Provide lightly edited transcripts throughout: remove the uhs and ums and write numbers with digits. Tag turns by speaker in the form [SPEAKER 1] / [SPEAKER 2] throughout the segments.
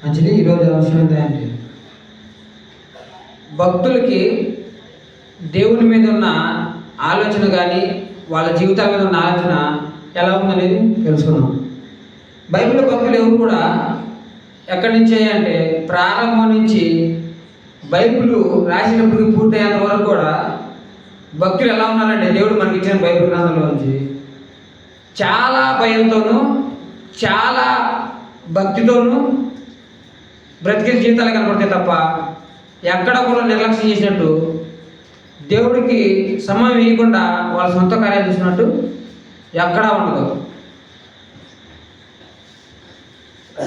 [SPEAKER 1] మంచిది. ఈరోజు అంశం ఏంటంటే భక్తులకి దేవుని మీద ఉన్న ఆలోచన కానీ వాళ్ళ జీవితాల మీద ఉన్న ఆలోచన ఎలా ఉందనేది తెలుసుకుందాం. బైబిల్ భక్తులు ఎవరు కూడా ఎక్కడి నుంచి అంటే ప్రారంభం నుంచి బైబిల్ రాసినప్పటికీ పూర్తయ్యేంత వరకు కూడా భక్తులు ఎలా ఉన్నారంటే దేవుడు మనకి ఇచ్చిన బైబిల్ గ్రంథంలో నుంచి చాలా భయంతోనూ చాలా భక్తితోనూ బ్రతికిన జీవితాలు కనపడతాయి తప్ప ఎక్కడ కూడా నిర్లక్ష్యం చేసినట్టు దేవుడికి సమయం ఇవ్వకుండా వాళ్ళ సొంత కార్యాలు చూసినట్టు ఎక్కడా ఉండదు.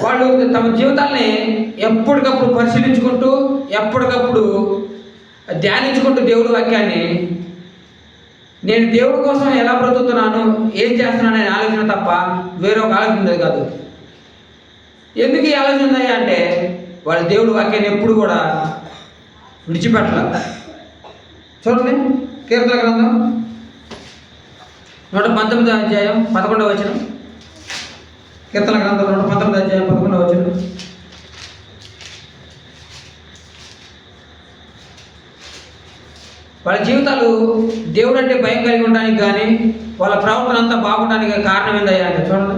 [SPEAKER 1] వాళ్ళు తమ జీవితాన్ని ఎప్పటికప్పుడు పరిశీలించుకుంటూ ఎప్పటికప్పుడు ధ్యానించుకుంటూ దేవుడి వాక్యాన్ని నేను దేవుడి కోసం ఎలా బ్రతుకుతున్నాను, ఏం చేస్తున్నాను అనే ఆలోచన తప్ప వేరొక ఆలోచన ఉండేది కాదు. ఎందుకు ఈ ఆలోచన ఉందా అంటే వాళ్ళ దేవుడి వాక్యాన్ని ఎప్పుడు కూడా విడిచిపెట్టాల. చూడండి, కీర్తన గ్రంథం 119వ అధ్యాయం 11వ వచనం. కీర్తన గ్రంథం 119వ అధ్యాయం 11వ వచనం. వాళ్ళ జీవితాలు దేవుడు అంటే భయం కలిగి ఉండడానికి కానీ వాళ్ళ ప్రవర్తన అంతా బాగుండడానికి కారణం ఏందయ్యా అంటే చూడండి,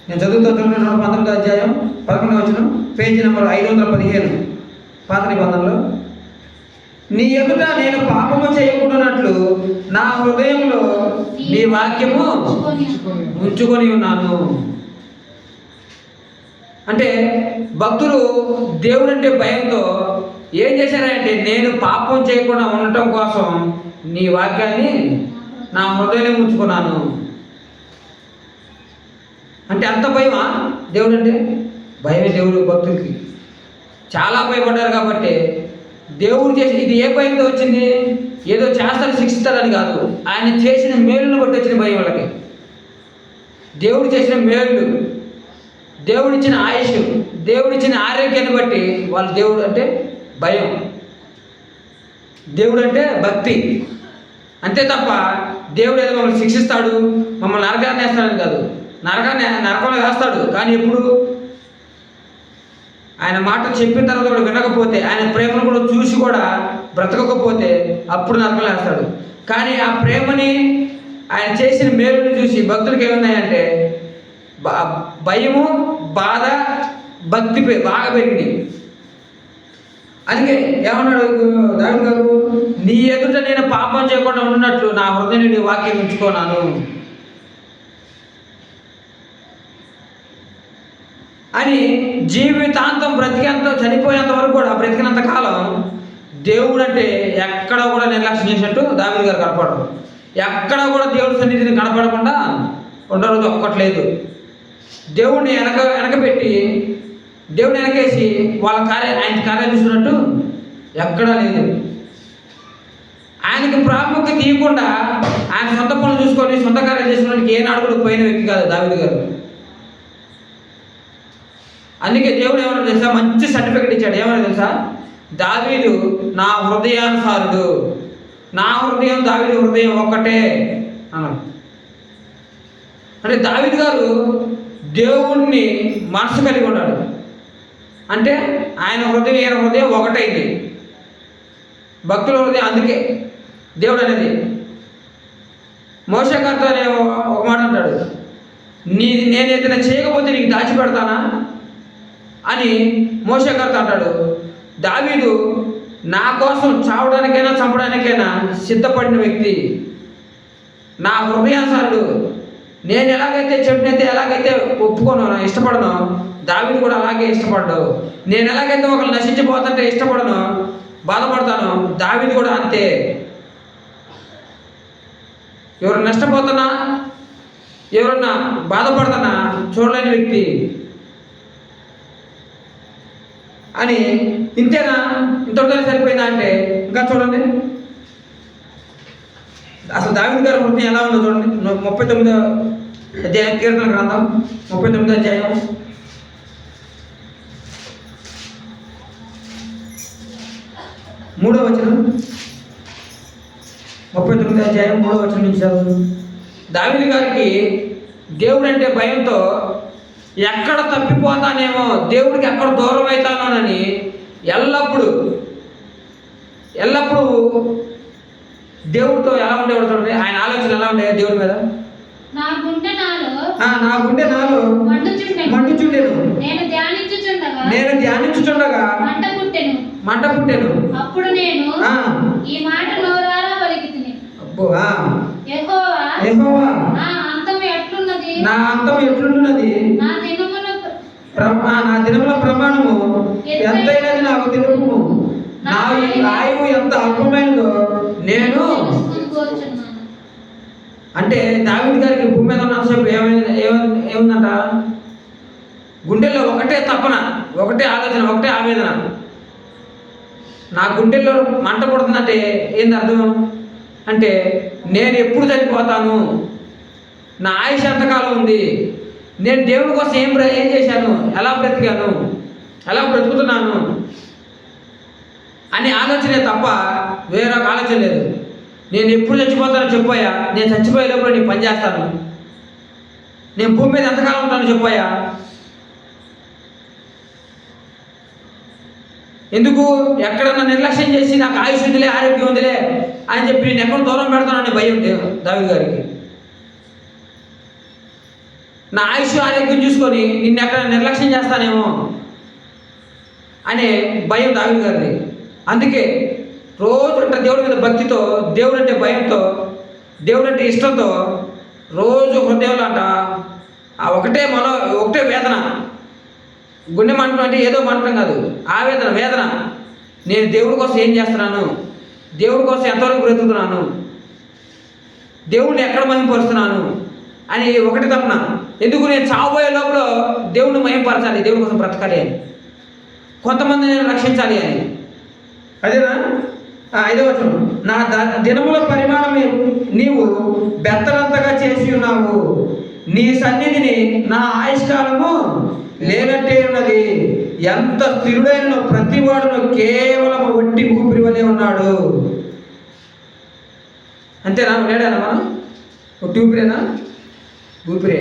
[SPEAKER 1] నేను చదువుతూ చూడండి. 119వ అధ్యాయం 11వ వచనం, పేజీ నెంబర్ 515 పాత నిబంధనలో. నీ ఎదుట నేను పాపము చేయకూడనట్లు నా హృదయంలో నీ వాక్యము ఉంచుకొని ఉన్నాను. అంటే భక్తులు దేవుడు అంటే భయంతో ఏం చేశారంటే నేను పాపం చేయకుండా ఉండటం కోసం నీ వాక్యాన్ని నా హృదయంలో ఉంచుకున్నాను. అంటే అంత భయమా దేవుడు అంటే? భయమే దేవుడు భక్తులకి. చాలా భయపడ్డారు కాబట్టి దేవుడు చేసి ఇది ఏ భయంతో వచ్చింది? ఏదో చేస్తాడు శిక్షిస్తాడని కాదు, ఆయన చేసిన మేలును బట్టి వచ్చిన భయం వాళ్ళకి. దేవుడు చేసిన మేలు, దేవుడిచ్చిన ఆయుష్, దేవుడిచ్చిన ఆరోగ్యాన్ని బట్టి వాళ్ళ దేవుడు అంటే భయం, దేవుడు అంటే భక్తి. అంతే తప్ప దేవుడు ఏదో మమ్మల్ని శిక్షిస్తాడు, మమ్మల్ని నరకాన్ని వేస్తాడని కాదు. నరకంలో వేస్తాడు, కానీ ఎప్పుడు ఆయన మాట చెప్పిన తర్వాత కూడా వినకపోతే, ఆయన ప్రేమను కూడా చూసి కూడా బ్రతకకపోతే అప్పుడు నరకంలో వేస్తాడు. కానీ ఆ ప్రేమని, ఆయన చేసిన మేలుని చూసి భక్తులకి ఏమున్నాయంటే భయము, బాధ, భక్తి బాగా పెరిగినాయి. అందుకే ఏమన్నాడు దావీదు గారు, నీ ఎదుట నేను పాపం చేయకుండా ఉన్నట్లు నా హృదయం నీ వాక్యం ఉంచుకున్నాను అని. జీవితాంతం బ్రతికేంత, చనిపోయేంత వరకు కూడా బ్రతికినంత కాలం దేవుడు అంటే ఎక్కడ కూడా నిర్లక్ష్యం చేసినట్టు దావీదు గారు కనపడరు. ఎక్కడ కూడా దేవుడి సన్నిధిని కనపడకుండా ఉండరు ఒక్కట్లేదు. దేవుడిని వెనకబెట్టి దేవుడిని వెనకేసి వాళ్ళ ఆయన కార్యాలు చూసినట్టు ఎక్కడా లేదు. ఆయనకి ప్రాముఖ్యత ఇవ్వకుండా ఆయన సొంత పనులు చూసుకొని సొంత కార్యాలు చేసుకోవడానికి ఏనాడు కూడా పోయిన వ్యక్తి కాదు దావీదు గారు. అందుకే దేవుడు ఏమన్నా తెలుసా, మంచి సర్టిఫికెట్ ఇచ్చాడు. ఏమన్నా తెలుసా, దావీదు నా హృదయానుసారుడు, నా హృదయం దావీదు హృదయం ఒక్కటే అన్నాడు. అంటే దావీదు గారు దేవుణ్ణి మనసు కలిగి ఉన్నాడు. అంటే ఆయన హృదయం ఈయన హృదయం ఒకటైంది, భక్తుల హృదయం. అందుకే దేవుడు అనేది మోషే గారితో ఒక మాట అంటాడు, నేను ఏదైనా చేయకపోతే నీకు దాచిపెడతానా అని మోషే గారితో అంటాడు. దావీదు నా కోసం చావడానికైనా చంపడానికైనా సిద్ధపడిన వ్యక్తి, నా హృదయానుసారుడు. నేను ఎలాగైతే చెడునైతే ఎలాగైతే ఒప్పుకోను, ఇష్టపడను, దావీదు కూడా అలాగే ఇష్టపడ్డాడు. నేను ఎలాగైతే ఒకళ్ళు నశించిపోతుంటే ఇష్టపడను, బాధపడతాను, దావీదు కూడా అంతే. ఎవరు నష్టపోతున్నా, ఎవరన్నా బాధపడుతున్నా చూడలేని వ్యక్తి అని. ఇంతేనా, ఇంతటితో సరిపోయిందా అంటే ఇంకా చూడండి, అసలు దావీదు గారి హృదయం ఎలా ఉందో చూడండి. 39వ అధ్యాయం, కీర్తన గ్రంథం 39వ అధ్యాయం 3వ వచనం. 39వ అధ్యాయం 3వ వచనం నుంచి చదువు. దావీదు గారికి దేవుడు అంటే భయంతో ఎక్కడ తప్పిపోతానేమో, దేవుడికి ఎక్కడ దూరం అవుతానోనని ఎల్లప్పుడూ దేవుడితో ఎలా ఉండేవాడు చూడండి. ఆయన ఆలోచన ఎలా ఉండే దేవుడి మీద.
[SPEAKER 2] నా గుండె
[SPEAKER 1] నాలో మండుచుండెను.
[SPEAKER 2] నేను
[SPEAKER 1] ధ్యానించుచుండగా మంట పుట్టెను.
[SPEAKER 2] అప్పుడు నేను ఈ మాట నోరారా పలికితిని. యెహోవా నా అంతం ఎట్లున్నది, నా
[SPEAKER 1] దినముల ప్రమాణము ఎంతైనది నాకు తెలుపుము. నా ఆయువు ఎంత అల్పమైనదో నేను. అంటే దావీదు గారికి భూమి మీద ఉన్నసేపు ఏముందంట? గుండెల్లో ఒకటే తపన, ఒకటే ఆలోచన, ఒకటే ఆవేదన. నా గుండెల్లో మంట పుడుతుందంటే ఏంది అర్థం? అంటే నేను ఎప్పుడు చనిపోతాను, నా ఆయుష్ ఎంతకాలం ఉంది, నేను దేవుడి కోసం ఏం చేశాను, ఎలా బ్రతికాను, ఎలా బ్రతుకుతున్నాను అనే ఆలోచనే తప్ప వేరొక ఆలోచన లేదు. నేను ఎప్పుడు చచ్చిపోతానో చెప్పాయా, నేను చచ్చిపోయే లోపల నేను పని చేస్తాను, నేను భూమి మీద ఎంతకాలం ఉంటానో చెప్పాయా. ఎందుకు ఎక్కడన్నా నిర్లక్ష్యం చేసి నాకు ఆయుష్ ఉందిలే, ఆరోగ్యం ఉందిలే అని చెప్పి నేను ఎక్కడ దూరం పెడతానని భయం దావీదు గారికి. నా ఆయుష్ ఆరోగ్యం చూసుకొని నిన్ను ఎక్కడ నిర్లక్ష్యం చేస్తానేమో అనే భయం దావీదు గారిది. అందుకే రోజు అంటే దేవుడి మీద భక్తితో, దేవుడు అంటే భయంతో, దేవుడు అంటే ఇష్టంతో రోజు హృదయంలో అంట ఆ ఒకటే వేదన. గుండె మంటం అంటే ఏదో మంటం కాదు, వేదన. నేను దేవుడి కోసం ఏం చేస్తున్నాను, దేవుడి కోసం ఎంతవరకు బ్రతుకుతున్నాను, దేవుడిని ఎక్కడ మహింపరుస్తున్నాను అని ఒకటి తప్పన. ఎందుకు నేను చావబోయే లోపల దేవుడిని మహింపరచాలి, దేవుడి కోసం బ్రతకాలి అని, కొంతమందిని నేను రక్షించాలి అని. అదేనా 5వ వచనం, నా దినముల పరిమాణం నీవు బెత్తనంతగా చేసి ఉన్నావు, నీ సన్నిధిని నా ఆయుష్కాలము లేనట్టే ఉన్నది. ఎంత స్థిరుడైన ప్రతివాడును కేవలం ఒట్టి ఊపిరి వలె ఉన్నాడు. అంతేనా? లేడానా మనం? ఒట్టి ఊపిరేనా? ఊపిరే.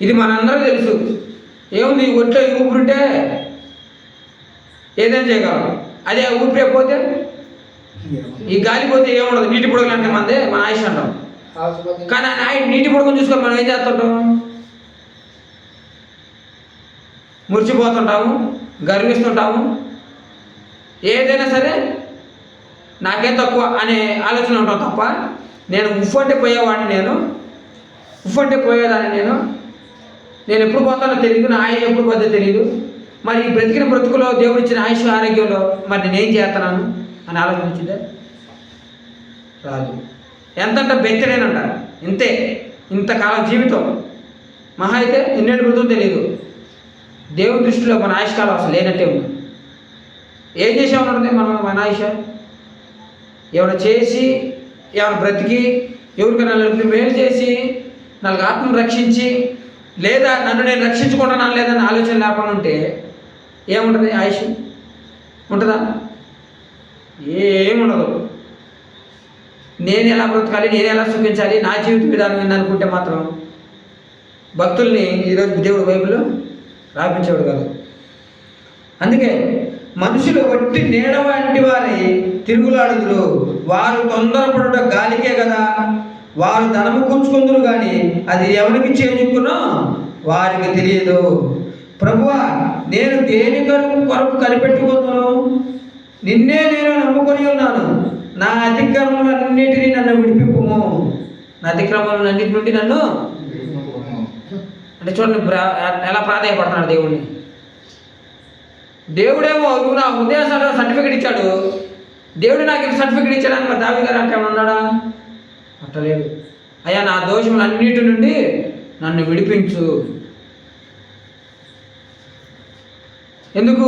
[SPEAKER 1] ఇది మనందరూ తెలుసు. ఏముంది, ఒంట్లో ఊపిరింటే ఏదైనా చేయగలం. అదే ఊపిరే పోతే, ఈ గాలి పోతే ఏముండదు. నీటి పొడుగులు అంటే మన ఆయుష్ అంటాం. కానీ నీటి పొడుగును చూసుకొని మనం ఏం చేస్తుంటాం? మురిచిపోతుంటాము, గర్విస్తుంటాము. ఏదైనా సరే నాకేం తక్కువ అనే ఆలోచన ఉంటాం తప్ప నేను ఉఫ్ అంటే పోయేవాడిని, నేను ఎప్పుడు పోతానో తెలియదు, నా ఆయుష్ ఎప్పుడు పోతే తెలియదు. మరి ఈ బ్రతికిన బ్రతుకులో దేవుడు ఇచ్చిన ఆయుష్ ఆరోగ్యంలో మరి నేనేం చేస్తున్నాను అని ఆలోచన వచ్చిందే? రాదు. ఎంతంట బెత్తడేనంట, ఇంతకాలం జీవితం మహా అయితే ఎన్నేళ్ళు బ్రతుకు తెలియదు. దేవుని దృష్టిలో మన ఆయుష్కాలం అసలు లేనట్టే ఉంది. ఏం చేసామన్నది మన ఆయుష? ఏమైనా చేసి, ఏమైనా బ్రతికి, ఎవరికైనా మేలు చేసి, 4 ఆత్మను రక్షించి, లేదా నన్ను నేను రక్షించుకుంటున్నాను లేదని ఆలోచన లేకుండా ఉంటే ఏముంటుంది? ఆయుష్ ఉంటుందా? ఏముండదు. నేను ఎలా బ్రతకాలి, నేను ఎలా సుఖించాలి, నా జీవిత విధానం ఏందనుకుంటే మాత్రం భక్తుల్ని ఈరోజు దేవుడు బైబిల్లో రాపించేవాడు కాదు. అందుకే మనుషులు వట్టి నీడ వంటి వారి తిరుగులాడుదురు, వారు తొందరపడుట గాలికే కదా, వారు ధనము కూర్చుకుందరు కానీ అది ఎవరికి చేజుక్కునో వారికి తెలియదు. ప్రభువా, నేను దేని కొరకు కనిపెట్టుకుందును? నిన్నే నేను నమ్ముకొని ఉన్నాను. నా అతిక్రమములన్నిటినీ నన్ను విడిపిప్పుము. నా అతిక్రమములన్నిటి నుండి నన్ను అంటే చూడండి ఎలా ప్రాధాన్యపడుతున్నాడు దేవుడిని. దేవుడేమో నువ్వు నా హృదయ సర్టిఫికేట్ ఇచ్చాడు, దేవుడు నాకు సర్టిఫికేట్ ఇచ్చాడని మరి దావీదు గారు అంటే ఉన్నాడా? అట్టలేదు. అయ్యా, నా దోషములన్నిటి నుండి నన్ను విడిపించు. ఎందుకు?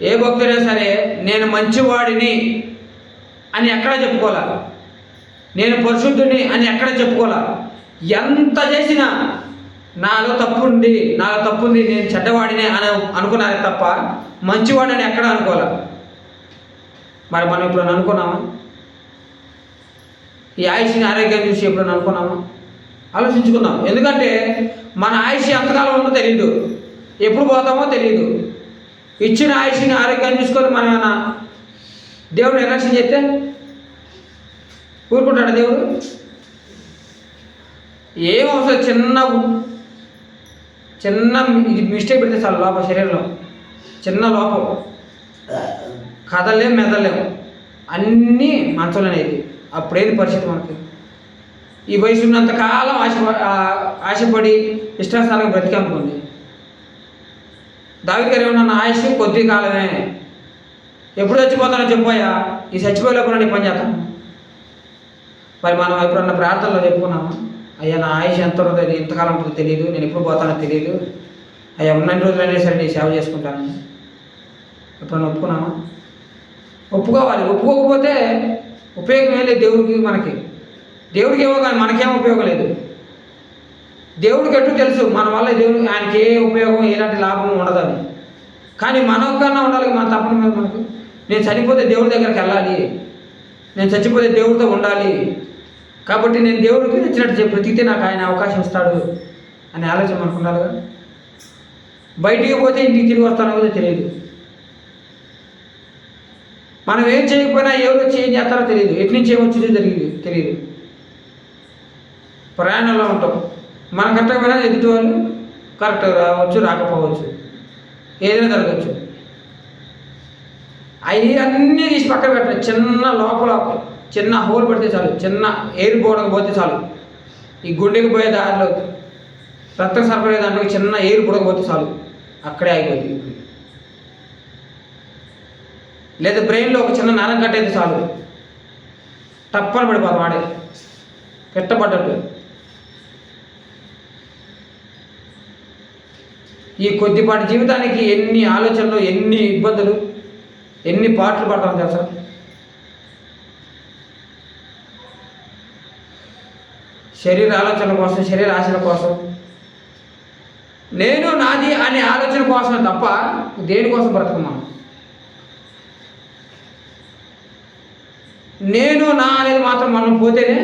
[SPEAKER 1] ఏ భక్తుడైనా సరే నేను మంచివాడిని అని ఎక్కడ చెప్పుకోవాలా, నేను పరిశుద్ధుని అని ఎక్కడ చెప్పుకోవాలా. ఎంత చేసినా నాలో తప్పుంది, నేను చెడ్డవాడిని అని అనుకున్నారే తప్ప మంచివాడిని ఎక్కడ అనుకోవాలా. మరి మనం ఎప్పుడైనా అనుకున్నామా? ఈ ఆయుష్ని ఆరోగ్యం చూసి ఎప్పుడైనా అనుకున్నామా? ఆలోచించుకుందాం. ఎందుకంటే మన ఆయుష్ ఎంతకాలం ఉందో తెలియదు, ఎప్పుడు పోతామో తెలియదు. ఇచ్చిన ఆయుష్ని ఆరోగ్యాన్ని చూసుకొని మనం ఏమైనా దేవుడు నిర్లక్ష్యం చేస్తే ఊరుకుంటాడు దేవుడు? ఏం అవసరం, చిన్న ఇది మిస్టేక్ పెడితే చాలు లోపల శరీరంలో చిన్న లోపం, కదలేం మెదలేము, అన్నీ మంచంలోనే అయితే అప్పుడేది పరిస్థితి మనకి? ఈ వయసు ఉన్నంతకాలం ఆశపడి ఇష్టాస్థానం బ్రతికనుకోండి. దావీదు గారు ఏమన్నా ఆయుష్ కొద్ది కాలమే, ఎప్పుడు చచ్చిపోతానో చెప్పాయా, ఈ చచ్చిపోయేలోపు నీ పని చేస్తాను. మరి మనం ఎప్పుడన్నా ప్రార్థనలో చెప్పుకున్నాము, అయ్యా నా ఆయుష్ ఎంత ఉంటుందో ఇంతకాలం ఉంటుందో తెలియదు, నేను ఎప్పుడు పోతానో తెలియదు, అయ్యా ఉన్నన్ని రోజులైనా సరే నేను సేవ చేసుకుంటాను. ఎప్పుడన్నా ఒప్పుకున్నామా? ఒప్పుకోవాలి. ఒప్పుకోకపోతే ఉపయోగం ఏం లేదు దేవుడికి. దేవుడికి ఏమో కానీ మనకేం ఉపయోగం లేదు. దేవుడికి ఎట్టు తెలుసు మన వల్ల ఆయనకి ఏ ఉపయోగం ఎలాంటి లాభం ఉండదని. కానీ మనకన్నా ఉండాలి మన తప్పన మీద మనకు. నేను చనిపోతే దేవుడి దగ్గరికి వెళ్ళాలి, నేను చచ్చిపోతే దేవుడితో ఉండాలి, కాబట్టి నేను దేవుడికి నచ్చినట్టు బ్రతికితే నాకు ఆయన అవకాశం ఇస్తాడు అనే ఆలోచన మనకు ఉండాలిగా. బయటికి పోతే ఇంటికి తిరిగి వస్తానో కూడా తెలియదు. మనం ఏం చేయకపోయినా ఎవరు వచ్చి ఏం చేస్తారో తెలియదు, ఎటు నుంచి ఏమొచ్చిందో తెలియదు. ప్రయాణంలో ఉంటాం, మనం కరెక్ట్గా పోయినా ఎదుటి వాళ్ళు కరెక్ట్గా రావచ్చు, రాకపోవచ్చు, ఏదైనా జరగచ్చు. అవి అన్నీ తీసి పక్కన పెట్టాలి. చిన్న లోపల చిన్న హోల్ పడితే చాలు, చిన్న ఎయిర్ బోర్డకు పోతే చాలు, ఈ గుండెకి పోయే దారిలో రక్తం సరఫరా దాంట్లో చిన్న ఎయిర్ బుడకపోతే చాలు, అక్కడే ఆగిపోతుంది. లేదా బ్రెయిన్లో ఒక చిన్న నరం కట్టయితే చాలు, తప్పన పడిపోతాం, వాడే పెట్టబడ్డట్టు. ఈ కొద్దిపాటి జీవితానికి ఎన్ని ఆలోచనలు, ఎన్ని ఇబ్బందులు, ఎన్ని పాటలు పడతాం తెలుసా? శరీర ఆలోచనల కోసం, శరీర ఆశల కోసం, నేను నాది అనే ఆలోచన కోసమే తప్ప దేనికోసం బ్రతకం మనం. నేను నా అనేది మాత్రం మనం పోతేనే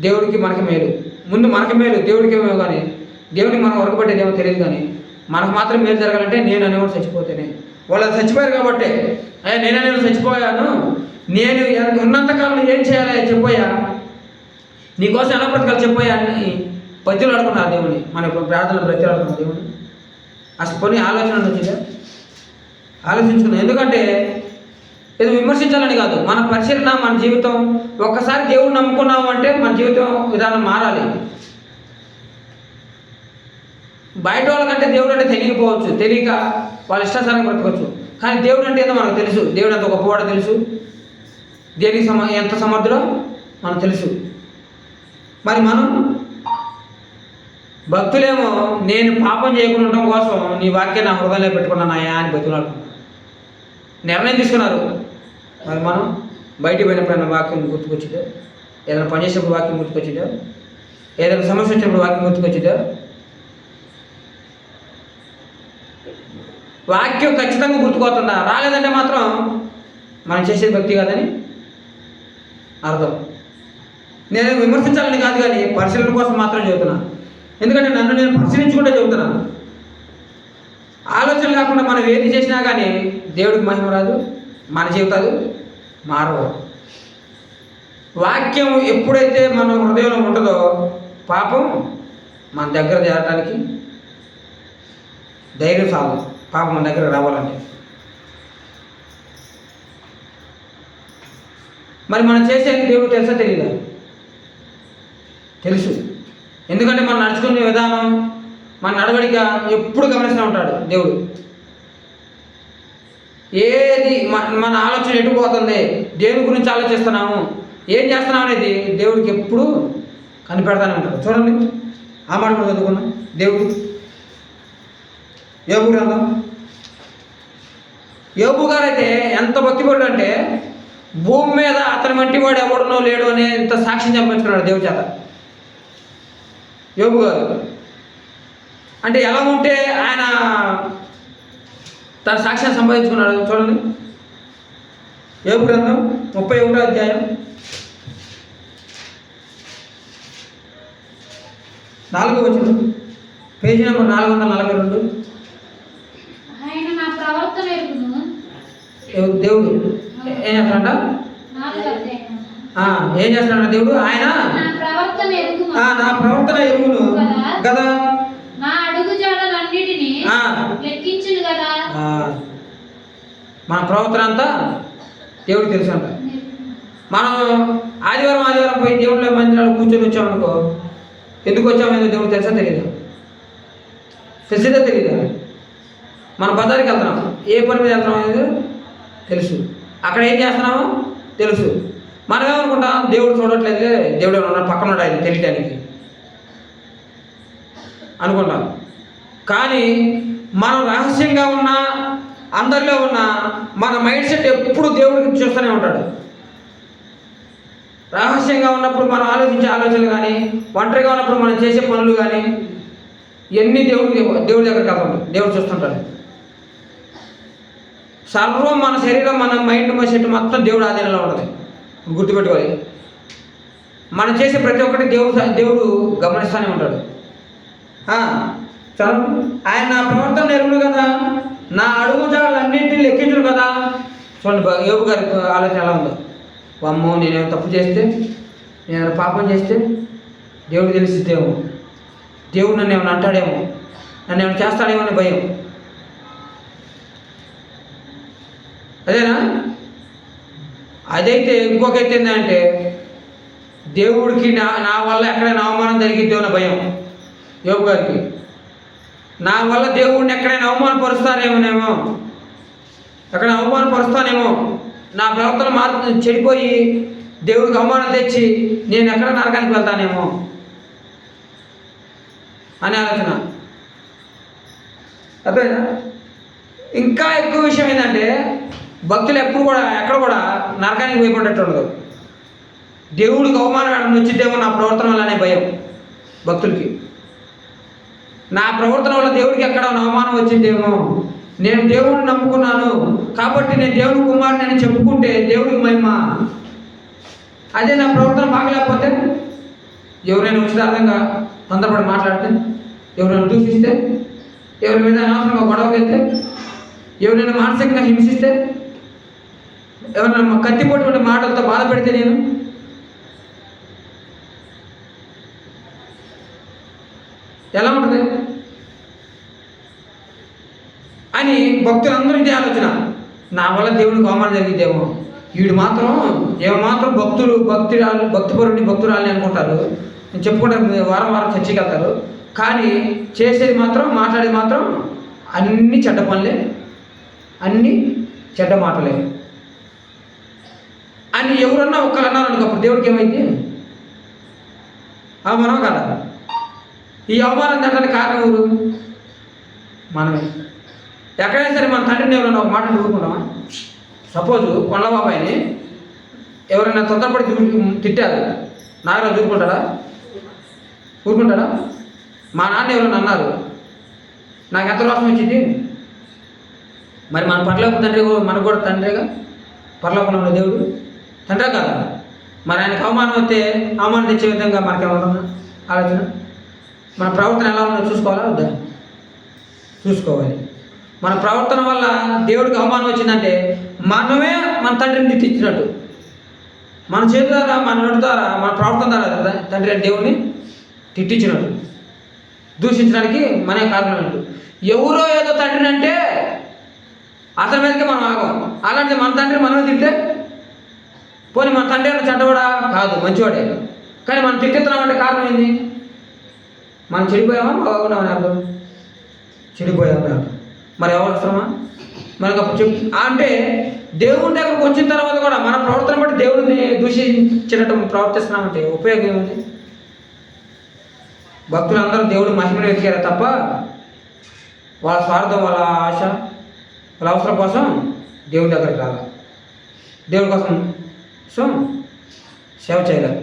[SPEAKER 1] దేవుడికి మనకి మేలు. ముందు మనకి మేలు, దేవుడికి ఏమో కానీ దేవుడికి మనం వరకబట్టేదేమో తెలియదు. కానీ మనకు మాత్రం మేలు జరగాలంటే నేను అనేవాడు చచ్చిపోతేనే. వాళ్ళు చచ్చిపోయారు కాబట్టి నేను చచ్చిపోయాను, నేను ఉన్నంతకాలం ఏం చేయాలి చెప్పోయా, నీకోసం ఎలా బ్రతకాలి చెప్పోయా అని పద్యులు ఆడుకున్నారు దేవుని. మన ఇప్పుడు ప్రార్థనలు బ్రతిలు ఆడుకున్నారు దేవుని. అసలు కొన్ని ఆలోచన వచ్చిందా? ఆలోచించుకున్నాం. ఎందుకంటే ఇది విమర్శించాలని కాదు, మన పరిశీలన, మన జీవితం. ఒక్కసారి దేవుడు నమ్ముకున్నాము అంటే మన జీవితం విధానం మారాలి. బయట వాళ్ళకంటే దేవుడు అంటే తెలియకపోవచ్చు, తెలియక వాళ్ళ ఇష్టాసారంగా బ్రతకవచ్చు. కానీ దేవుడు అంటే ఏదో మనకు తెలుసు, దేవుడు అంత గొప్పవాడో తెలుసు, దేనికి ఎంత సమర్థుడో మనకు తెలుసు. మరి మనం భక్తులేమో నేను పాపం చేయకుండా ఉండడం కోసం నీ వాక్యం నా హృదయంలో పెట్టుకున్నానయ్యా అని బతుకులాడుకున్నాను, నిర్ణయం తీసుకున్నారు. మరి మనం బయటికి పోయినప్పుడు వాక్యం గుర్తుకొచ్చిందో, ఏదైనా పని చేసినప్పుడు వాక్యం గుర్తుకొచ్చిందో, ఏదైనా సమస్య వచ్చినప్పుడు వాక్యం గుర్తుకొచ్చిందో? వాక్యం ఖచ్చితంగా గుర్తుకోతుందా? రాలేదంటే మాత్రం మనం చేసేది భక్తి కాదని అర్థం. నేను విమర్శించాలని కాదు, కానీ పరిశీలన కోసం మాత్రం చెబుతున్నాను. ఎందుకంటే నన్ను నేను పరిశీలించుకుంటే చెబుతున్నాను. ఆలోచన లేకుండా మనం ఏది చేసినా కానీ దేవుడికి మహిమ రాదు, మన జీవితాలు మారవు. వాక్యం ఎప్పుడైతే మన హృదయంలో ఉంటుందో పాపం మన దగ్గర చేరటానికి ధైర్యం చాలు. పాపం మన దగ్గర రావాలంటే మరి మనం చేసేది దేవుడు తెలుసా తెలీదా? తెలుసు. ఎందుకంటే మనం నడుచుకునే విధానం, మన నడవడిక ఎప్పుడు గమనిస్తూ ఉంటాడు దేవుడు. ఏది మన ఆలోచన ఎటు పోతుంది, దేవుడి గురించి ఆలోచిస్తున్నాము, ఏం చేస్తున్నాం అనేది దేవుడికి ఎప్పుడు కనిపెడతానే ఉంటాడు. చూడండి, ఆ మాట కూడా చదువుకున్నాం. దేవుడు యోబు గ్రంథం, యోబు గారు అయితే ఎంత భక్తిపరుడు అంటే భూమి మీద అతని వంటి వాడు ఎవడనో లేడు అనే ఇంత సాక్ష్యం సంపాదించుకున్నాడు దేవుడి చేత. యోబు గారు అంటే ఎలా ఉంటే ఆయన తన సాక్ష్యాన్ని సంపాదించుకున్నాడు చూడండి. యోబు గ్రంథం 31వ అధ్యాయం 4వ వచనం, పేజీ నెంబర్ 442.
[SPEAKER 2] ఆయన నా ప్రవర్తన ఎరుగును.
[SPEAKER 1] దేవుడు ఏం చేస్తాడంట?
[SPEAKER 2] 4వ అధ్యాయం.
[SPEAKER 1] ఏం చేస్తాడంట దేవుడు? ఆయన
[SPEAKER 2] నా ప్రవర్తన ఎరుగును.
[SPEAKER 1] నా ప్రవర్తన ఎరుగును కదా,
[SPEAKER 2] నా అడుగు జాడలన్నిటినీ లెక్కించును కదా.
[SPEAKER 1] మన ప్రవర్తన అంతా దేవుడు తెలుసు అంట. మనం ఆదివారం పోయి దేవుళ్ళ మందిరాలు కూర్చొని వచ్చామనుకో, ఎందుకు వచ్చామో దేవుడు తెలుసా తెలియదు? తెలిసిందా తెలీదా? మన బజార్కి వెళ్తున్నాం, ఏ పని మీద వెళ్తున్నాం అనేది తెలుసు. అక్కడ ఏం చేస్తున్నామో తెలుసు. మనం ఏమనుకుంటాం? దేవుడు చూడట్లేదు, దేవుడు ఉన్నాడు పక్కన ఉన్నాడు ఆయన తెలియటానికి అనుకుంటాం. కానీ మనం రహస్యంగా ఉన్నా అందరిలో ఉన్న మన మైండ్ సెట్ ఎప్పుడు దేవుడికి చూస్తూనే ఉంటాడు. రహస్యంగా ఉన్నప్పుడు మనం ఆలోచించే ఆలోచనలు కానీ, ఒంటరిగా ఉన్నప్పుడు మనం చేసే పనులు కానీ ఇవన్నీ దేవుడి దగ్గరికి వెళ్తాడు, దేవుడు చూస్తుంటాడు. సర్వం మన శరీరం, మన మైండ్, మన సెట్ మొత్తం దేవుడు ఆధీనంలో ఉంటుంది. గుర్తుపెట్టుకోవాలి. మనం చేసే ప్రతి ఒక్కటి దేవుడు గమనిస్తూనే ఉంటాడు. చదువు, ఆయన నా ప్రవర్తన ఎరుగును కదా, నా అడుగుజాడలన్నింటినీ లెక్కించును కదా. చూడండి యోబు గారి ఆలోచన ఎలా ఉందో. అమ్మో, నేనేమో తప్పు చేస్తే, నేను పాపం చేస్తే దేవుడు తెలిసిద్దేమో, దేవుడు నన్ను ఏమైనా అంటాడేమో, నన్ను ఏమైనా చేస్తాడేమో అని భయం. అదేనా? అదైతే ఇంకొకైతే ఏంటంటే దేవుడికి నా వల్ల ఎక్కడైనా అవమానం జరిగిద్దేమో అన్న భయం యోబు గారికి. నా వల్ల దేవుడిని ఎక్కడైనా అవమానపరుస్తానేమోనేమో, ఎక్కడైనా అవమానపరుస్తానేమో, నా ప్రవర్తన చెడిపోయి దేవుడికి అవమానం తెచ్చి నేను ఎక్కడ నరకానికి వెళ్తానేమో అనే ఆలోచన. అర్థమైందా? ఇంకా ఎక్కువ విషయం ఏంటంటే భక్తులు ఎప్పుడు కూడా ఎక్కడ కూడా నరకానికి భయపడేట్టు ఉండదు. దేవుడికి అవమానం ఏమైనా వచ్చిద్దేమో నా ప్రవర్తన వల్ల అనే భయం భక్తులకి. నా ప్రవర్తన వల్ల దేవుడికి ఎక్కడ అవమానం వచ్చిందేమో, నేను దేవుడిని నమ్ముకున్నాను కాబట్టి నేను దేవుని కుమారుని అని చెప్పుకుంటే దేవుడికి మహిమ. అదే నా ప్రవర్తన బాగలేకపోతే, ఎవరైనా ఉచితార్థంగా తొందరపడి మాట్లాడితే, ఎవరైనా దూషిస్తే, ఎవరి మీద అనవసరంగా గొడవకి వెళ్తే, ఎవరైనా మానసికంగా హింసిస్తే, ఎవరైనా కత్తిపోటు మాటలతో బాధ పెడితే నేను ఎలా ఉంటుంది అని భక్తులందరూ ఇదే ఆలోచన. నా వల్ల దేవుడికి అవమానం జరిగిద్దేమో, వీడు మాత్రం ఏమాత్రం భక్తురాలని అనుకుంటారు. నేను చెప్పుకుంటాను, వారం చర్చికి వెళ్తారు, కానీ చేసేది మాత్రం, మాట్లాడేది మాత్రం అన్ని చెడ్డ పనులే, అన్ని చెడ్డ మాటలే అని ఎవరన్నా ఒక్కరు అన్నారు అనుకో, అప్పుడు దేవుడికి ఏమైంది? అవమానం కదా. ఈ అవమానం జరగడానికి కారణం ఎవరు? మనమే. ఎక్కడైనా సరే మన తండ్రిని ఎవరైనా ఒక మాట ఊరుకుంటామా? సపోజ్ కొండబాబాయిని ఎవరైనా తొందరపడి తిట్టారు, నాగరాజు ఊరుకుంటాడా? మా నాన్న ఎవరైనా అన్నారు, నాకు ఎంత రోషం వచ్చింది. మరి మన పరలోక తండ్రి, మనకు కూడా తండ్రిగా, పరలోకంలో ఉన్న దేవుడు తండ్రే కదా. మరి ఆయనకు అవమానం వస్తే అవమానం తెచ్చే విధంగా మనకేమన్నా ఆలోచన? మన ప్రవర్తన ఎలా ఉందో చూసుకోవాలా వద్దా? చూసుకోవాలి. మన ప్రవర్తన వల్ల దేవుడికి అవమానం వచ్చిందంటే మనమే మన తండ్రిని తిట్టించినట్టు, మన చేతి ద్వారా, మన నోటి ద్వారా, మన ప్రవర్తన ద్వారా తండ్రి దేవుడిని తిట్టించినట్టు, దూషించడానికి మనే కారణం. ఎవరో ఏదో తండ్రిని అంటే అతని మీదకే మనం ఆగం. అలాంటిది మన తండ్రి మనమే తింటే, పోనీ మన తండ్రి చెడ్డవాడా? కాదు, మంచివాడే. కానీ మనం తిట్టిస్తున్నామంటే కారణం ఏంది? మనం చెడిపోయామా బాగున్నామని అర్థం? చెడిపోయామని అర్థం. మరి ఎవరు అవసరమా మనకు? అప్పుడు అంటే దేవుడి దగ్గరకు వచ్చిన తర్వాత కూడా మన ప్రవర్తన బట్టి దేవుడిని దూషించినట్టు ప్రవర్తిస్తున్నామంటే ఉపయోగం ఏముంది? భక్తులందరూ దేవుడి మహిమను వెతికారు తప్ప వాళ్ళ స్వార్థం, వాళ్ళ ఆశ, వాళ్ళ అవసరం కోసం దేవుడి దగ్గరికి రాలి, దేవుడి కోసం సేవ చేయలేరు.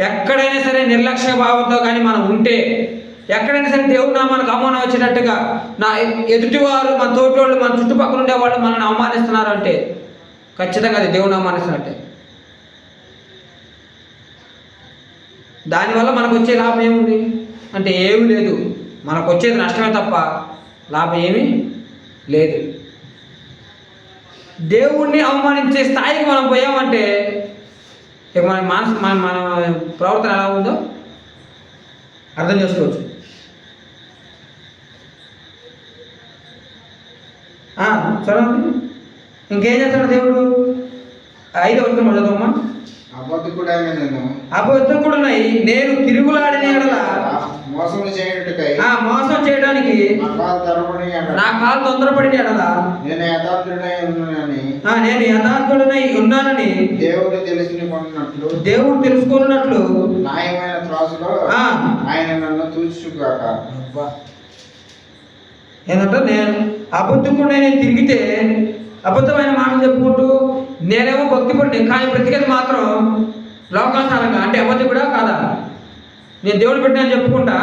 [SPEAKER 1] ఎక్కడైనా సరే నిర్లక్ష్య భావంతో కానీ మనం ఉంటే, ఎక్కడైనా సరే దేవుడు మనకు అవమానం వచ్చేటట్టుగా, నా ఎదుటివారు, మన తోటివాళ్ళు, మన చుట్టుపక్కల ఉండేవాళ్ళు మనల్ని అవమానిస్తున్నారు అంటే ఖచ్చితంగా అది దేవుని అవమానిస్తున్నట్టే. దానివల్ల మనకు వచ్చే లాభం ఏముంది అంటే ఏమీ లేదు. మనకు వచ్చేది నష్టమే తప్ప లాభం ఏమీ లేదు. దేవుణ్ణి అవమానించే స్థాయికి మనం పోయామంటే ఇక మన ప్రవర్తన ఎలా ఉందో అర్థం చేసుకోవచ్చు. చూడండి ఇంకేం చేస్తాడు దేవుడు. 5వ వచనం చదవమ్మా. అబద్ధకుడునై నేను తిరుగులాడిన యెడల
[SPEAKER 3] మోసం చేయుటకై
[SPEAKER 1] మోసం చేయడానికి నా కాలు తొందరపడిన యెడల
[SPEAKER 3] నేను
[SPEAKER 1] యథార్థుడనై ఉన్నానని దేవుడు తెలుసుకున్నట్లు
[SPEAKER 3] న్యాయమైన త్రాసులో ఆయన నన్ను తూచుగాక.
[SPEAKER 1] ఏంటంటే నేను అబద్ధకుడినై నేను తిరిగితే అబద్ధమైన మాటలు చెప్పుకుంటూ నేనేమో భక్తిపడి కానీ బ్రతికేది మాత్రం లోకాసారంగా అంటే అబద్ధం కూడా కాదా. నేను దేవుడు పెట్టినా చెప్పుకుంటా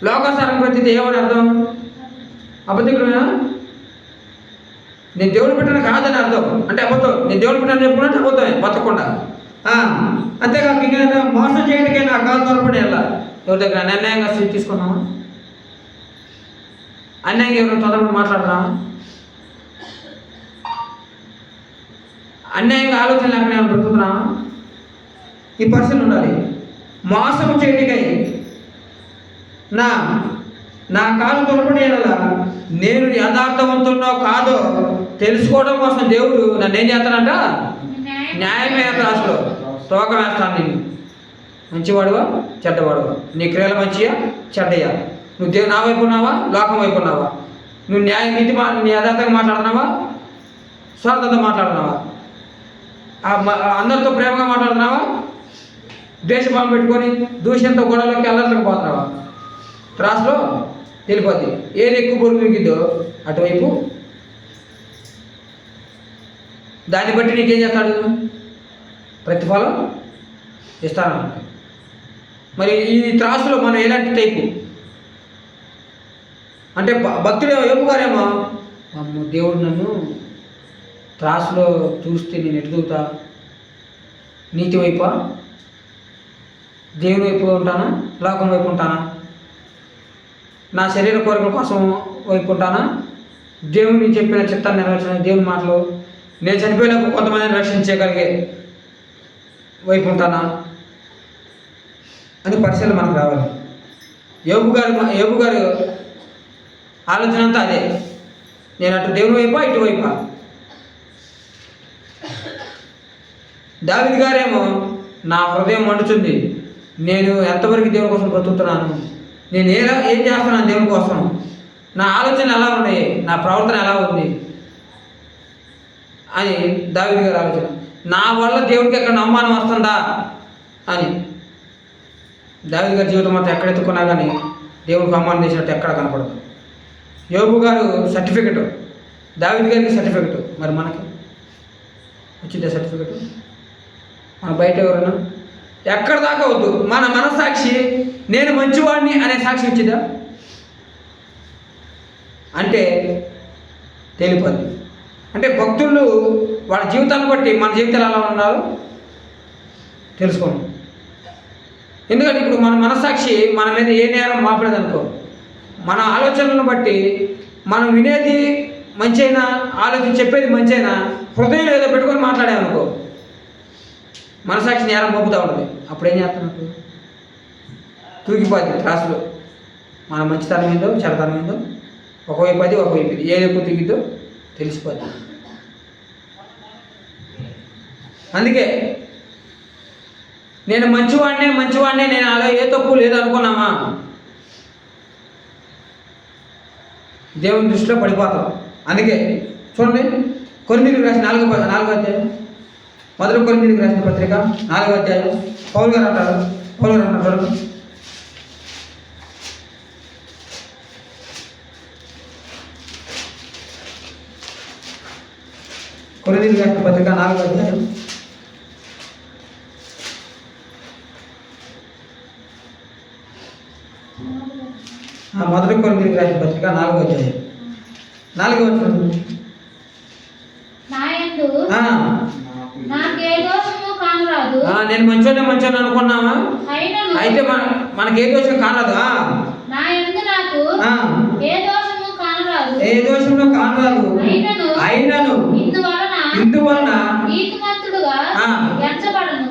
[SPEAKER 1] లోకాసారంగా బ్రతికితే ఏమని అర్థం? అబద్ధికుడేనా? నేను దేవుడు పెట్టిన కాదని అర్థం అంటే అబద్ధం. నేను దేవుడు పెట్టిన చెప్పుకున్నట్టు అబద్ధమే బతకుండా. అంతేకాక ఇంకా మోసం చేయడానికే నా కాలు తొలపడి వెళ్ళా. ఎవరి దగ్గర అన్యాయంగా సీట్ తీసుకున్నామా? అన్యాయంగా ఎవరైనా తొందరపడి మాట్లాడుతున్నామా? అన్యాయంగా ఆలోచన లేకుండా ఏమైనా బ్రతుకుతున్నామా? ఈ పరిస్థితులు ఉండాలి. మోసము చేయటికై నా కాలు తొలపడి నేను యథార్థవంతున్నో కాదో తెలుసుకోవడం కోసం దేవుడు నన్ను ఏం చేస్తానంట? న్యాయమైన త్రాసులో తోక వేస్తాను. నేను మంచివాడువా చెడ్డవాడువా, నీ క్రియలు మంచియా చెడ్డయ్యా, నువ్వు దేవుడు నా వైపు ఉన్నావా లోకం వైపు ఉన్నావా, నువ్వు నీతి యథార్థంగా మాట్లాడుతున్నావా స్వార్థంతో మాట్లాడుతున్నావా, అందరితో ప్రేమగా మాట్లాడుతున్నావా ద్వేషభావం పెట్టుకొని దూషణతో గొడవలోకి అల్లర్లకు పోతున్నావా? త్రాసులో తెలిపోద్ది. ఏది ఎక్కువ బరువు మిగిద్దో అటువైపు దాన్ని బట్టి నీకేం చేస్తాడు? ప్రతిఫలం ఇస్తాను. మరి ఈ త్రాసులో మనం ఎలాంటి టైపు అంటే భక్తుడు యోబు గారేమో అమ్మో దేవుడు నన్ను త్రాసులో చూస్తే నేను ఎటుదుగుతా, నీతి వైపా దేవుని వైపు ఉంటానా లోకం వైపు ఉంటానా, నా శరీర కోరికల కోసం వైపు ఉంటానా, దేవుని చెప్పిన చిత్తాన్ని నెరవేర్చిన దేవుని మాటలు నేను చనిపోయినప్పుడు కొంతమందిని రక్షించగలిగే వైపు ఉంటానా అని పరిశీలన మనకు రావాలి. యోబు గారు ఆలోచన అంతా అదే. నేను అటు దేవుని వైపా ఇటువైపా. దావీదు గారేమో నా హృదయం మండుతుంది, నేను ఎంతవరకు దేవుని కోసం బ్రతుకుతున్నాను, నేను ఏం చేస్తున్నాను దేవుని కోసం, నా ఆలోచన ఎలా ఉన్నాయి, నా ప్రవర్తన ఎలా ఉంది అని దావీదు గారి ఆలోచన. నా వల్ల దేవుడికి ఎక్కడ అవమానం వస్తుందా అని. దావీదు గారి జీవితం మొత్తం ఎక్కడ ఎత్తుకున్నా కానీ దేవుడికి అవమానం చేసినట్టు ఎక్కడ కనపడదు. యోబు గారు సర్టిఫికెట్, దావీదు గారికి సర్టిఫికెట్. మరి మనకి వచ్చిందే సర్టిఫికెట్? మన బయట ఎవరైనా ఎక్కడ దాకా వద్దు, మన మనస్సాక్షి నేను మంచివాడిని అనే సాక్షి ఇచ్చిందా అంటే తెలిపదు. అంటే భక్తులు వాళ్ళ జీవితాన్ని బట్టి మన జీవితాలు ఎలా ఉన్నారో తెలుసుకోండి. ఎందుకంటే ఇప్పుడు మన మనస్సాక్షి మన మీద ఏ నేరం మాపలేదు అనుకో, మన ఆలోచనలను బట్టి మనం వినేది మంచి అయినా చెప్పేది మంచి అయినా హృదయంలో ఏదో పెట్టుకొని మాట్లాడామనుకో మనసాక్షి నేరం మోపుతూ ఉంటుంది. అప్పుడు ఏం చేస్తున్నట్టు తూగిపోద్ది త్రాసులో. మన మంచితనం ఏందో చెడతనం ఏందో ఒకవైపు అది ఒకవైపు ఇది ఏది ఎక్కువ తూగిద్దో తెలిసిపోద్ది. అందుకే నేను మంచివాడినే నేను అలా ఏ తప్పు లేదు అనుకున్నామా దేవుని దృష్టిలో పడిపోతాం. అందుకే చూడండి కొరింథీయులకు రాసిన 4వ అధ్యాయం, మొదటి కొరింథీయులకు రాసిన పత్రిక 4వ అధ్యాయం పౌలు గారు అంటారు కొరింథీయులకు రాసిన పత్రిక 4వ అధ్యాయం మొదటి కొరింథీయులకు రాసిన పత్రిక 4వ అధ్యాయం 4వ వచనం.
[SPEAKER 2] నాకే దోషము కానరాదు.
[SPEAKER 1] నేను మంచోని అనుకున్నామా?
[SPEAKER 2] అయినను
[SPEAKER 1] అయితే మనకి ఏ దోషం కానరాదు.
[SPEAKER 2] నా యందు నాకు ఏ దోషము కానరాదు.
[SPEAKER 1] ఏ దోషంలో కానరాదు. అయినను ఇందువలన
[SPEAKER 2] నీతిమంతుడుగా ఎంచబడను.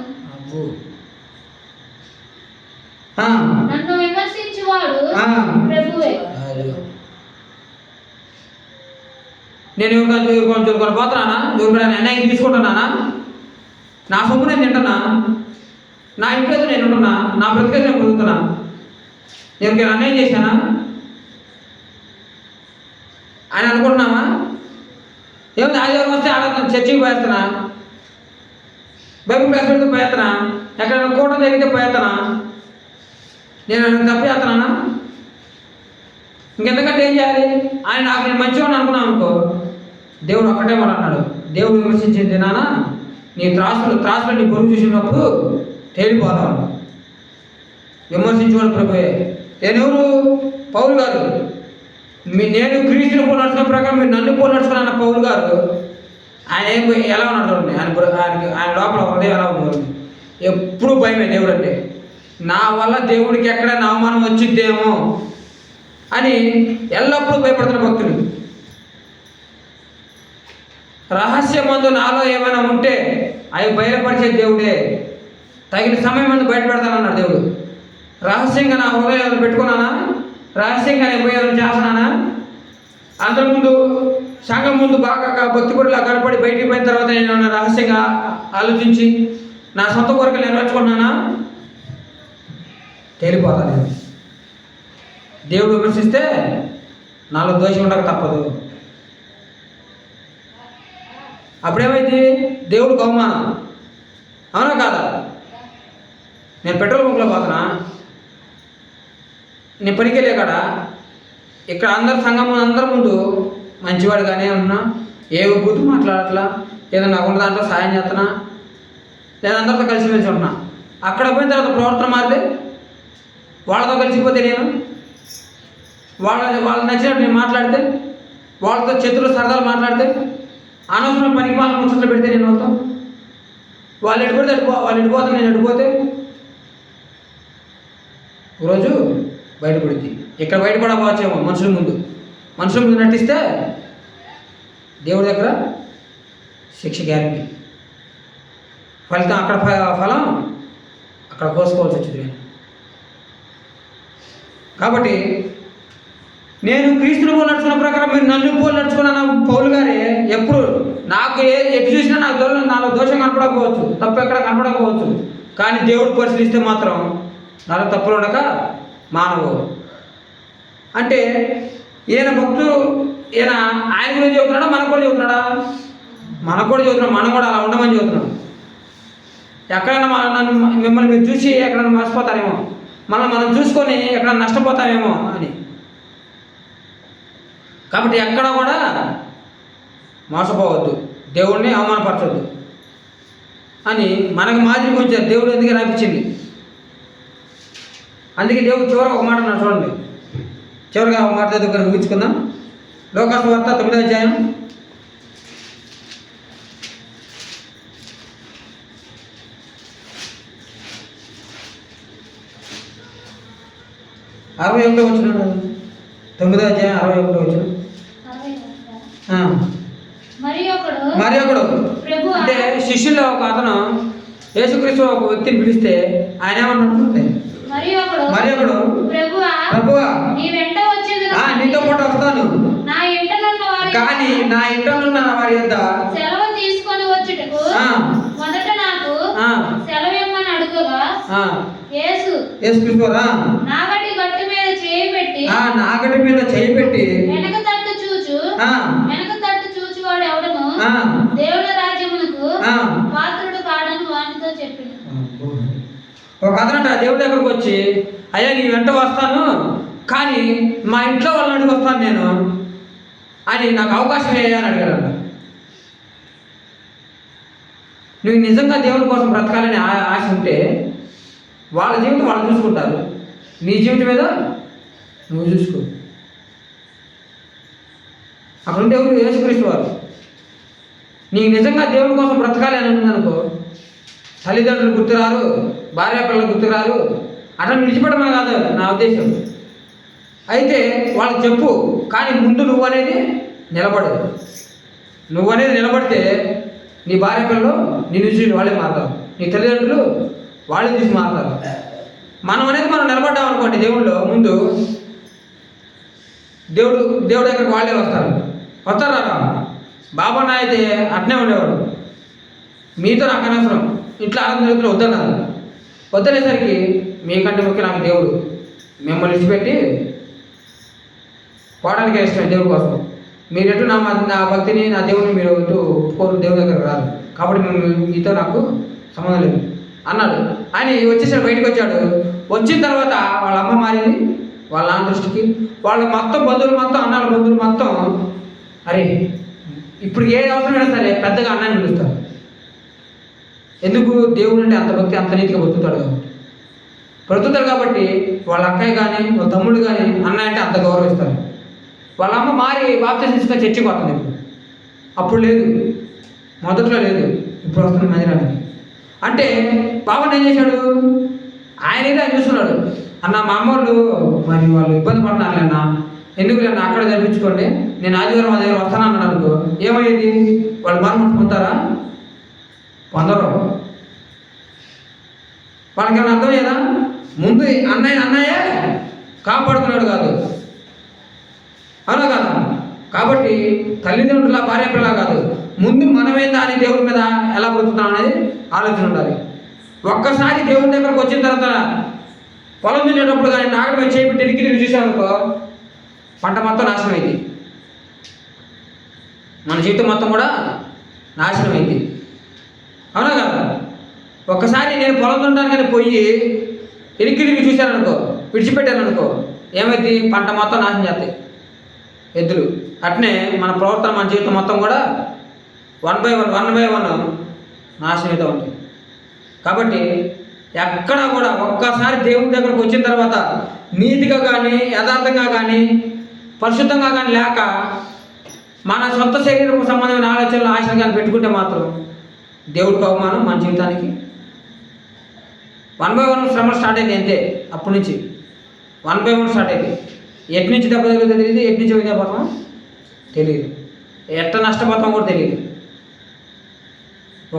[SPEAKER 2] నన్ను విమర్శించువాడు ప్రభువే.
[SPEAKER 1] నేను ఎవరికొని పోతున్నానా? ఎవరికైనా అన్యాయం తీసుకుంటున్నానా? నా సొమ్ము నేను తింటున్నా, నా ఇంట్లో నేను ఉంటున్నా, నా బ్రతికేది నేను బ్రతుకుతున్నా. ఎవరికైనా అన్యాయం చేశానా అని అనుకుంటున్నావా? ఏమిటి ఆదివారం వస్తే ఆడతాను, చర్చికి పోయేస్తున్నా, బైబిల్ క్లాస్ పెడితే పోయేస్తున్నా, ఎక్కడైనా కూటం జరిగితే పోయేస్తున్నా. నేను తప్పు చేస్తున్నానా? ఇంకెంతకంటే ఏం చేయాలి? ఆయన నాకు నేను మంచివాడిని అనుకున్నాను అనుకో, దేవుడు ఒక్కటే మాట అన్నాడు, దేవుడు విమర్శించింది నానా నీ త్రాసులో నీ బరువు చూసినప్పుడు తేలిపోతావు. విమర్శించుకోవాలి ప్రభువే. నేనెవరు? పౌలు గారు. నేను క్రీస్తుని పోలు నడుచుకున్న ప్రకారం మీరు నన్ను పోలు నడుచుకున్న పౌలు గారు. ఆయన ఎలా ఉన్నాడు చూడండి, ఆయన లోపల హృదయం ఎలా ఉంది. ఎప్పుడు భయమే దేవుడు అంటే. నా వల్ల దేవుడికి ఎక్కడైనా అవమానం వచ్చిద్దేమో అని ఎల్లప్పుడూ భయపడుతున్న భక్తులు. రహస్యమందు నాలో ఏమైనా ఉంటే అవి బయలుపరిచే దేవుడే. తగిన సమయం మందు బయట పెడతానన్నాడు దేవుడు. రహస్యంగా నా హృదయాలు పెట్టుకున్నానా? రహస్యంగా నేను పోయేది చేస్తున్నానా? అంతకుముందు సంఘం ముందు బాగా భక్తిపరులా కనపడి బయటికి పోయిన తర్వాత నేను రహస్యంగా ఆలోచించి నా సొంత కోరికలు నెరవేర్చుకున్నానా? తేలిపోతాను. దేవుడు విమర్శిస్తే నాలో దోషం ఉండక తప్పదు. అప్పుడేమైంది? దేవుడికి అవమానం. అవునా కాదా? నేను పెట్రోల్ బంక్లో పోతున్నా, నేను పనికెళ్ళే కాడ ఇక్కడ అందరి ముందు మంచివాడుగానే ఉన్నా, ఏ బుద్ధి మాట్లాడట్లా, ఏదో నాకున్న దాంట్లో సాయం చేస్తున్నా, లేదా అందరితో కలిసిమెలిసి ఉంటున్నా. అక్కడ పోయిన తర్వాత ప్రవర్తన మారితే, వాళ్ళతో కలిసిపోతే నేను వాళ్ళకి నచ్చినట్టు నేను మాట్లాడితే, వాళ్ళతో చేతులు సరదాలు మాట్లాడితే, అనవసరం పనికి వాళ్ళ ముచ్చట్లు పెడితే నేను వాళ్ళు ఎడిపోతే నేను ఎడిపోతే రోజు బయటపడుద్ది. ఇక్కడ బయటపడకపోవచ్చేమో మనుషుల ముందు నటిస్తే దేవుడి దగ్గర శిక్ష గ్యారంటీ. ఫలితం అక్కడ ఫలం అక్కడ కోసుకోవాల్సి వచ్చింది. కాబట్టి నేను క్రీస్తుని పోలు నడుచుకున్న ప్రకారం మీరు నన్ను పోలు నడుచుకున్న పౌలు గారే ఎప్పుడు నాకు ఎటు చూసినా నాలో దోషం కనపడకపోవచ్చు, తప్పు ఎక్కడ కనపడకపోవచ్చు, కానీ దేవుడు పరిశీలిస్తే మాత్రం నాలో తప్పులు ఉండక మానవు. అంటే ఈయన భక్తులు ఆయన గురించి చెబుతున్నాడా? మనకు కూడా చెబుతున్నాడా? మనకు కూడా చెబుతున్నాడు. మనం కూడా అలా ఉండమని చెబుతున్నాం. ఎక్కడైనా మిమ్మల్ని మీరు చూసి ఎక్కడైనా మర్చిపోతారేమో, మనం చూసుకొని ఎక్కడైనా నష్టపోతామేమో అని. కాబట్టి ఎక్కడ కూడా మోసపోవద్దు, దేవుడిని అవమానపరచవద్దు అని మనకు మాదిరి ఉంచారు. దేవుడు ఎందుకు రాపించింది. అందుకే దేవుడు చివరికి ఒక మాట అన్నాడు చూడండి. చివరిగా ఒక మాట దగ్గర ముగించుకుందాం. లోకాసు వార్త 9వ అధ్యాయం 61వ వచనం. 9వ అధ్యాయం 61వ వచనం. మరి ఒకడు అంటే శిష్యుల్లో ఒక అతను యేసుక్రీస్తు ఒక వ్యక్తిని పిలిస్తే ఆయన ఏమన్నాడు? మరి ఒకడు ప్రభువా నీతో పాటు వస్తాను, కానీ నా ఇంట ఉన్న వారి యొద్ద
[SPEAKER 2] సెలవు తీసుకొని వచ్చుటకు మొదట నాకు సెలవిమ్మని అడుగుగా
[SPEAKER 1] యేసుక్రీస్తురా
[SPEAKER 2] నాగటి గట్టు మీద
[SPEAKER 1] చేయి పెట్టి
[SPEAKER 2] వెనక తట్టు చూచు వాడు ఎవడను దేవుని రాజ్యమునకు పాత్రుడు కాడని వానితో చెప్పిండు.
[SPEAKER 1] ఒక అతనట దేవుడి దగ్గరకు వచ్చి, అయ్యా నీ వెంట వస్తాను, కానీ మా ఇంట్లో వాళ్ళని అడిగి వస్తాను నేను అని నాకు అవకాశం అని అడిగాడంట. నువ్వు నిజంగా దేవుని కోసం బ్రతకాలని ఆశ ఉంటే వాళ్ళ జీవితం వాళ్ళు చూసుకుంటారు, నీ జీవితం మీద నువ్వు చూసుకో. అక్కడ ఉంటే ఎవరు? యేసుక్రీస్తు వారు. నీకు నిజంగా దేవుని కోసం బ్రతకాలి అని ఉందనుకో, తల్లిదండ్రులు గుర్తురారు, భార్య పిల్లలు గుర్తురారు, అట్లా విడిచిపెట్టమని కాదు నా ఉద్దేశం. అయితే వాళ్ళకి చెప్పు, కానీ ముందు నువ్వు అనేది నిలబడు. నువ్వు అనేది నిలబడితే నీ భార్య పిల్లలు నిన్ను చూసి వాళ్ళే మారుతారు, నీ తల్లిదండ్రులు వాళ్ళే చూసి మారుతారు. మనం అనేది మనం నిలబడ్డాం అనుకోండి దేవుళ్ళు ముందు, దేవుడు దగ్గరికి వాళ్ళే వస్తారా? బాబా నా అయితే అట్నే ఉండేవాడు, మీతో నాకు అనవసరం, ఇంట్లో ఆనందం వద్దన్నారు. వద్దనేసరికి మీకంటే ముఖ్య నాకు దేవుడు, మిమ్మల్ని విడిచిపెట్టి పోవడానికి ఇష్టం దేవుడి కోసం. మీరు ఎటు నా భక్తిని నా దేవుడిని మీరు ఎటు కోరు దేవుడి దగ్గర రాదు, కాబట్టి మీతో నాకు సంబంధం లేదు అన్నాడు. ఆయన వచ్చేసాడు, బయటకు వచ్చాడు. వచ్చిన తర్వాత వాళ్ళ అమ్మ మారింది, వాళ్ళ నాన్న దృష్టికి. వాళ్ళ మొత్తం బంధువులు మొత్తం, అన్నాళ్ళ బంధువులు మొత్తం, అరే ఇప్పుడు ఏ అవసరమైనా సరే పెద్దగా అన్నాన్ని పిలుస్తారు. ఎందుకు? దేవుడు అంటే అంత భక్తి, అంత నీతిగా బ్రతుకుతాడు కాబట్టి వాళ్ళ అక్కయ్య కానీ వాళ్ళ తమ్ముడు కానీ అన్నయ్య అంటే అంత గౌరవిస్తారు. వాళ్ళ అమ్మ మారి బాప్తిజం తీసుకొని చర్చికి పోతుంది. అప్పుడు లేదు, మొదట్లో లేదు, ఇప్పుడు వస్తుంది మందిరానికి. అంటే బాబాను ఏం చేశాడు? ఆయనైతే ఆయన చూస్తున్నాడు, అన్న మా అమ్మోళ్ళు మరి వాళ్ళు ఇబ్బంది పడుతున్నారు అన్న, ఎందుకు లేనా అక్కడ జరిపించుకోండి, నేను ఆదివారం మా దగ్గర వస్తాను అన్నాడు అనుకో, ఏమయ్యేది? వాళ్ళు మార్పు పొందుతారా? పొందరు. వాళ్ళకి ఏమైనా అర్థం లేదా? ముందు అన్నయ్య కాపాడుకున్నాడు కాదు, అవునా కదా? కాబట్టి తల్లిదండ్రుల భార్య పిల్ల కాదు, ముందు మనమేందా అని దేవుడి మీద ఎలా బ్రతుకుతాం అనేది ఆలోచన ఉండాలి. ఒక్కసారి దేవుడి దగ్గరకు వచ్చిన తర్వాత పొలం తినేటప్పుడు కానీ నాగడి మీద చేపెట్టి ఎనికి చూసామనుకో, పంట మొత్తం నాశనం అయింది, మన జీవితం మొత్తం కూడా నాశనం అయింది, అవునా కదా? ఒక్కసారి నేను పొలం తినడానికని పోయి ఎనికి చూశాననుకో, విడిచిపెట్టాను అనుకో, ఏమైంది? పంట మొత్తం నాశనం చేస్తాయి ఎద్దులు. అట్నే మన ప్రవర్తన, మన జీవితం మొత్తం కూడా వన్ బై వన్ నాశనం అవుతూ ఉంటాయి. కాబట్టి ఎక్కడా కూడా ఒక్కసారి దేవుడి దగ్గరకు వచ్చిన తర్వాత నీతిగా కానీ, యథార్థంగా కానీ, పరిశుద్ధంగా కానీ లేక మన సొంత శరీరం సంబంధమైన ఆలోచనలు, ఆశలు కానీ పెట్టుకుంటే మాత్రం దేవుడికి అవమానం, మన జీవితానికి. 1 by 1 శ్రమ స్టార్ట్ అయింది అంతే. అప్పటి నుంచి 1 by 1 స్టార్ట్ అయింది. ఎటు నుంచి దెబ్బ తగ్గుతుందో తెలియదు, ఎటు నుంచి విజయపోతాం తెలియదు, ఎట్ట నష్టపోతాం కూడా తెలియదు.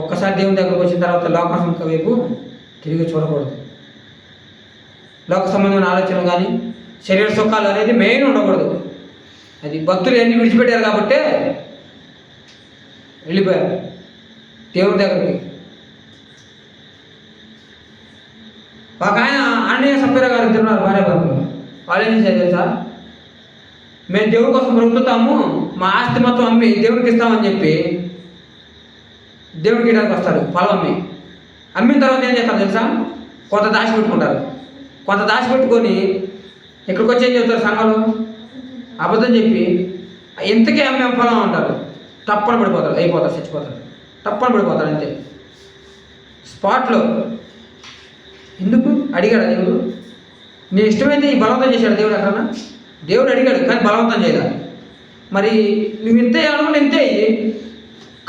[SPEAKER 1] ఒక్కసారి దేవుని దగ్గరకు వచ్చిన తర్వాత లోక వైపు తిరిగి చూడకూడదు. లోక సంబంధమైన ఆలోచనలు కానీ, శరీర సుఖాలు అనేది మెయిన్ ఉండకూడదు. అది భక్తులు ఎన్ని విడిచిపెట్టారు కాబట్టి వెళ్ళిపోయారు దేవుని దగ్గరికి. ఒక ఆయన ఆంజనేయ సభ్యుల గారు తిన్నారు భార్య భర్తలు. వాళ్ళు ఏం చేశారు తెలుసా? మేము దేవుడి కోసం బ్రతుకుతాము, మా ఆస్తి మొత్తం అమ్మి దేవుడికి ఇస్తామని చెప్పి దేవుడికి ఇవ్వడానికి వస్తారు. పొలం అమ్మిన తర్వాత ఏం చేస్తారు తెలుసా? కొంత దాచిపెట్టుకుంటారు. కొంత దాచిపెట్టుకొని ఇక్కడికి వచ్చి ఏం చెప్తారు సంఘంలో? అబద్ధం చెప్పి ఇంతకే అమ్మే పొలం అంటారు. తప్పని పడిపోతారు, అయిపోతారు, చచ్చిపోతారు, తప్పని పడిపోతారు అంతే స్పాట్లో. ఎందుకు అడిగాడు దేవుడు? నీ ఇష్టమైతే ఈ బలవంతం చేశాడు దేవుడు ఎక్కడన్నా? దేవుడు అడిగాడు కానీ బలవంతం చేయదా? మరి నువ్వు ఇంతే అనుకుని ఇంతే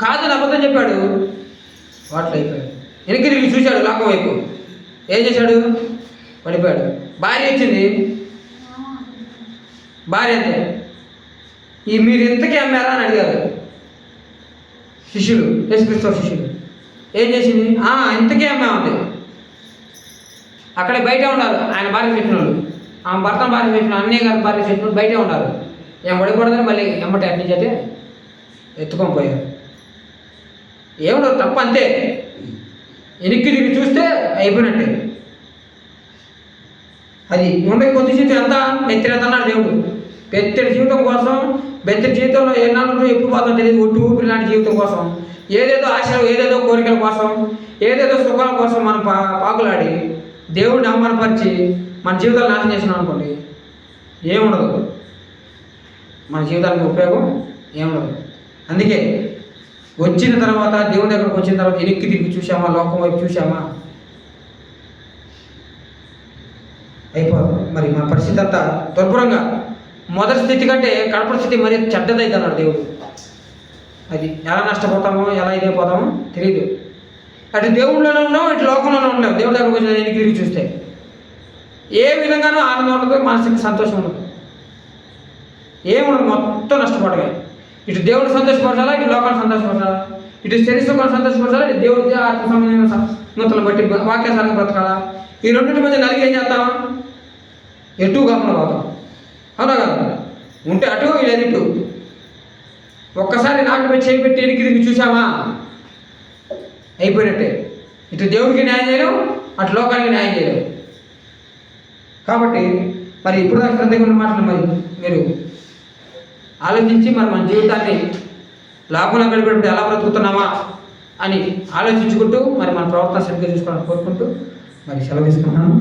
[SPEAKER 1] కాదు అబద్ధం చెప్పాడు, వాటిలో అయిపోయాడు. వెనక్కి తిరిగి చూశాడు లోకం వైపు, ఏం చేశాడు? పడిపోయాడు. భార్య వచ్చింది, భార్య అంతే, మీరు ఇంతకే అమ్మారా అని అడిగారు శిష్యులు, యేసుక్రీస్తు శిష్యులు. ఏం చేసింది? ఇంతకే అమ్మామంది. అక్కడే బయటే ఉన్నారు ఆయన భార్య చెప్పిన వాళ్ళు, ఆమె భర్త భార్య చెప్పిన, అన్నయ్య గారి భార్య చెప్పిన వాళ్ళు బయటే ఉన్నారు. ఏం పడిపోతుందని మళ్ళీ ఎమ్మటి అట్నీ చేతే ఎత్తుకొని పోయారు. ఏముండదు, తప్ప అంతే. వెనక్కి తిరిగి చూస్తే అయిపోయినట్టే. అది ఉండే కొద్ది జీవితం ఎంత బెత్తిరెత్తన్నాడు దేవుడు. బెత్తడి జీవితం కోసం, బెత్తడి జీవితంలో ఎన్నాళ్ళు ఎప్పుడు పోతాం తెలియదు, ఒట్టు ఊపిరి లాంటి జీవితం కోసం, ఏదేదో ఆశలు, ఏదేదో కోరికల కోసం, ఏదేదో సుఖాల కోసం మనం పాకులాడి దేవుడిని అవమానపరిచి మన జీవితాలు నాశనం చేసినాం అనుకోండి, ఏముండదు, మన జీవితానికి ఉపయోగం ఏముండదు. అందుకే వచ్చిన తర్వాత, దేవుని దగ్గరకు వచ్చిన తర్వాత వెనక్కి తిరిగి చూసామా, లోకం వైపు చూసామా, అయిపోదు. మరి మన పరిస్థితి అంతా దుర్భరంగా, మొదటి స్థితి కంటే కడపడి స్థితి మరి చెడ్డదైతే అన్నాడు దేవుడు. అది ఎలా నష్టపోతామో, ఎలా ఇదైపోతామో తెలియదు. అటు దేవుళ్ళలోనే ఉన్నాం, ఇటు లోకంలోనే ఉన్నాం. దేవుడి దగ్గరకు వచ్చిన ఎన్ని తిరిగి చూస్తే ఏ విధంగానూ ఆనందం ఉండదు, మనసుకి సంతోషం ఉండదు, ఏముండదు, మొత్తం నష్టపడగా. ఇటు దేవుడు సంతోషపరచాలా, ఇటు లోకాలు సంతోషపరచాలా, ఇటు శరీరం సంతోషపరచాలా, ఇటు దేవుడి ఆత్మ సంబంధమైన సంగతులను బట్టి వాక్యాసారంగా బ్రతకాలా. ఈ రెండింటి మధ్య నలిగి ఏం చేస్తాం? ఎటు కాకుండా పోతాం. అవునా కదా? ఉంటే అటు లేదు ఇటు. ఒక్కసారి నాటుపై చేయి పెట్టి ఎనికి తిరిగి చూసామా అయిపోయినట్టే. ఇటు దేవుడికి న్యాయం చేయలేం, అటు లోకానికి న్యాయం చేయలేం. కాబట్టి మరి ఇప్పుడు దాకా సందేహం ఉన్న మాటలు మరి మీరు ఆలోచించి మరి మన జీవితాన్ని లాభంగా గడిపేటప్పుడు ఎలా బ్రతుకుతున్నామా అని ఆలోచించుకుంటూ మరి మన ప్రవర్తన సరిగ్గా చూసుకోవాలని కోరుకుంటూ మరి సెలవు తీసుకున్నాను.